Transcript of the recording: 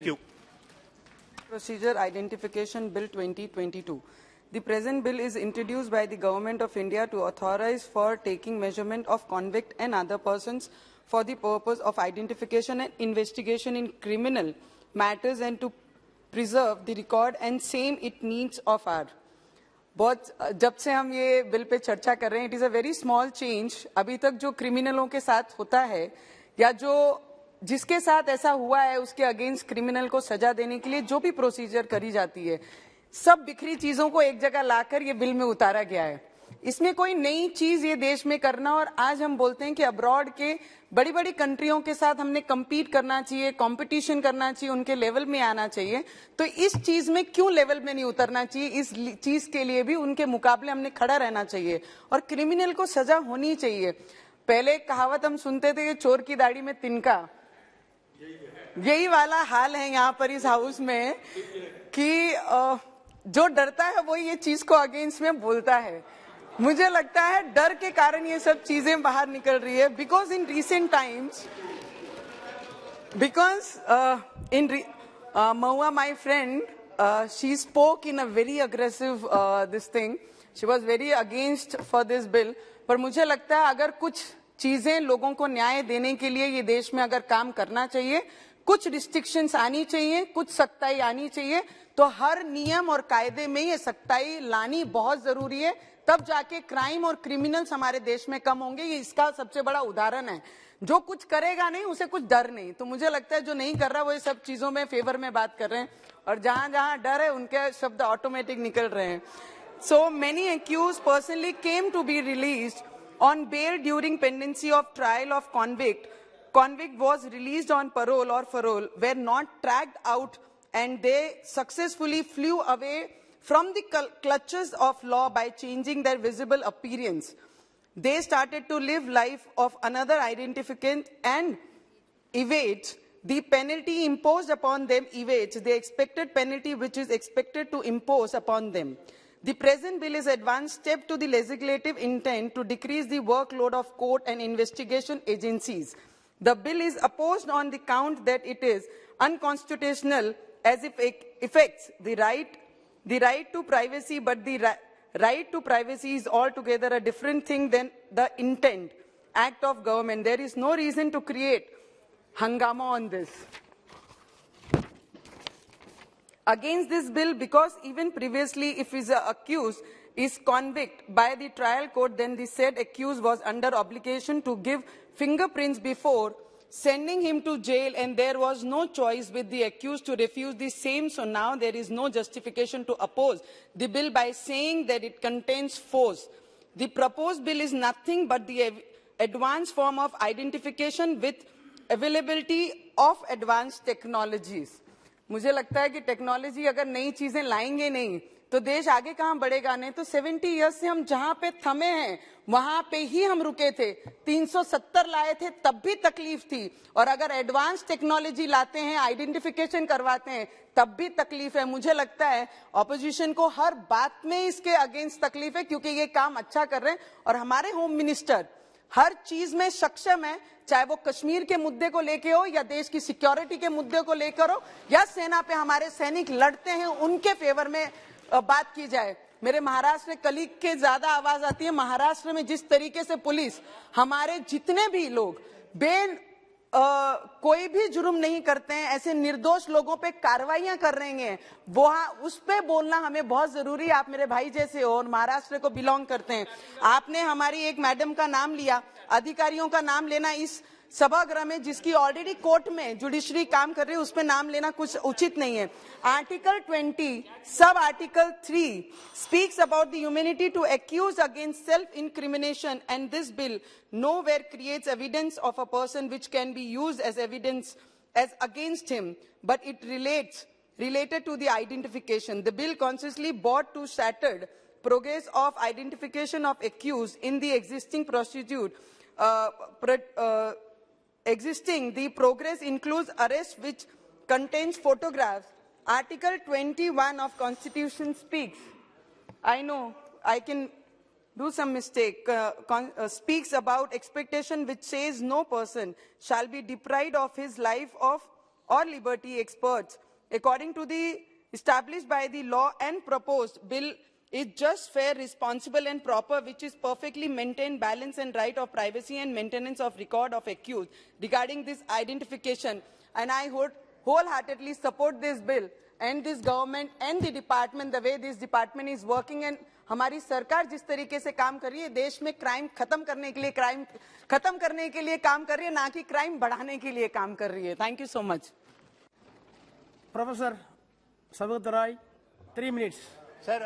you. Procedure Identification Bill 2022. The present bill is introduced by the Government of India to authorize for taking measurement of convict and other persons for the purpose of identification and investigation in criminal matters and to preserve the record and same it needs of our. बहुत जब से हम ये bill pay चर्चा कर रहे हैं, it is a very small change. अभी तक जो क्रिमिनलों के साथ होता है या जो जिसके साथ ऐसा हुआ है उसके अगेंस्ट क्रिमिनल को सजा देने के लिए जो भी प्रोसीजर करी जाती है, सब बिखरी चीजों को एक जगह लाकर ये बिल में उतारा गया है. इसमें कोई नई चीज ये देश में करना, और आज हम बोलते हैं कि अब्रॉड के बड़ी बड़ी कंट्रियों के साथ हमने compete करना चाहिए, कंपटीशन करना चाहिए, उनके लेवल में आना चाहिए. तो इस चीज में क्यों लेवल में नहीं उतरना चाहिए? इस चीज के लिए भी उनके मुकाबले हमने खड़ा रहना चाहिए और क्रिमिनल को सजा होनी चाहिए. पहले कहावत हम सुनते थे कि चोर की दाढ़ी में तिनका, यही वाला हाल है यहाँ पर इस हाउस में कि जो डरता है वो ये चीज को अगेंस्ट में बोलता है. मुझे लगता है डर के कारण ये सब चीजें बाहर निकल रही है. Because in recent times, Mahua, my friend, she spoke in a very aggressive this thing. She was very against for this bill. पर मुझे लगता है अगर कुछ चीजें लोगों को न्याय देने के लिए ये देश में अगर काम करना चाहिए, कुछ रिस्ट्रिक्शंस आनी चाहिए, कुछ सख्ताई आनी चाहिए, तो हर नियम और कायदे में ये सख्ताई लानी बहुत जरूरी है. तब जाके क्राइम और क्रिमिनल्स हमारे देश में कम होंगे. ये इसका सबसे बड़ा उदाहरण है. जो कुछ करेगा नहीं उसे कुछ डर नहीं. तो मुझे लगता है जो नहीं कर रहा वो ये सब चीजों में फेवर में बात कर रहे हैं, और जहां जहां डर है उनके शब्द ऑटोमेटिक निकल रहे हैं. So many accused personally came to be released on bail during pendency of trial of convict. Convict was released on parole or parole, were not tracked out, and they successfully flew away from the clutches of law by changing their visible appearance. They started to live life of another identificant and evade the penalty imposed upon them, evades the expected penalty which is expected to impose upon them. The present bill is an advanced step to the legislative intent to decrease the workload of court and investigation agencies. The bill is opposed on the count that it is unconstitutional as it affects the right to privacy, but the right to privacy is altogether a different thing than the intent act of government. There is no reason to create hangama on this. Against this bill, because even previously if is accused is convicted by the trial court, then the said accused was under obligation to give fingerprints before sending him to jail, and there was no choice with the accused to refuse the same. So now there is no justification to oppose the bill by saying that it contains force. The proposed bill is nothing but the advanced form of identification with availability of advanced technologies. मुझे लगता है कि technology अगर नई चीजें लाएंगे नहीं तो देश आगे कहां बढ़ेगा. नहीं तो 70 इयर्स से हम जहां पे थमे हैं वहां पे ही हम रुके थे. 370 लाए थे तब भी तकलीफ थी, और अगर एडवांस टेक्नोलॉजी लाते हैं, आइडेंटिफिकेशन करवाते हैं, तब भी तकलीफ है. मुझे लगता है ऑपोजिशन को हर बात में इसके अगेंस्ट तकलीफ है, क्योंकि ये काम अच्छा कर रहे हैं और हमारे होम मिनिस्टर हर चीज में सक्षम है. चाहे वो कश्मीर के मुद्दे को लेके हो या देश की सिक्योरिटी के मुद्दे को लेकर हो या सेना पे हमारे सैनिक लड़ते हैं उनके फेवर में बात की जाए. मेरे महाराष्ट्र में कलीग के ज्यादा आवाज आती है. महाराष्ट्र में जिस तरीके से पुलिस हमारे जितने भी लोग कोई भी जुर्म नहीं करते हैं, ऐसे निर्दोष लोगों पे कार्रवाइयां कर रहे हैं, वो उस पे बोलना हमें बहुत जरूरी है. आप मेरे भाई जैसे हो और महाराष्ट्र को बिलोंग करते हैं. आपने हमारी एक मैडम का नाम लिया, अधिकारियों का नाम लेना इस सभागृह में जिसकी ऑलरेडी कोर्ट में जुडिशरी काम कर रही है, उस पर नाम लेना कुछ उचित नहीं है. Article 20 sub article 3 speaks about the immunity to accuse against self-incrimination, and this bill nowhere creates evidence of a person which can be used as evidence as against him, but it related to the identification. The bill consciously brought to shattered progress of identification of accused in the existing procedure. The progress includes arrest which contains photographs. Article 21 of Constitution speaks. I know I can do some mistake. Speaks about expectation which says no person shall be deprived of his life of or liberty experts. According to the established by the law and proposed bill is just, fair, responsible and proper, which is perfectly maintained balance and right of privacy and maintenance of record of accused regarding this identification. And I would wholeheartedly support this bill and this government and the department, the way this department is working, and हमारी सरकार जिस तरीके से काम कर रही है, देश में क्राइम खत्म करने के लिए काम कर रही है, ना कि क्राइम बढ़ाने के लिए काम कर रही है. Thank you so much. Professor Saugata Roy, 3 minutes. Sir,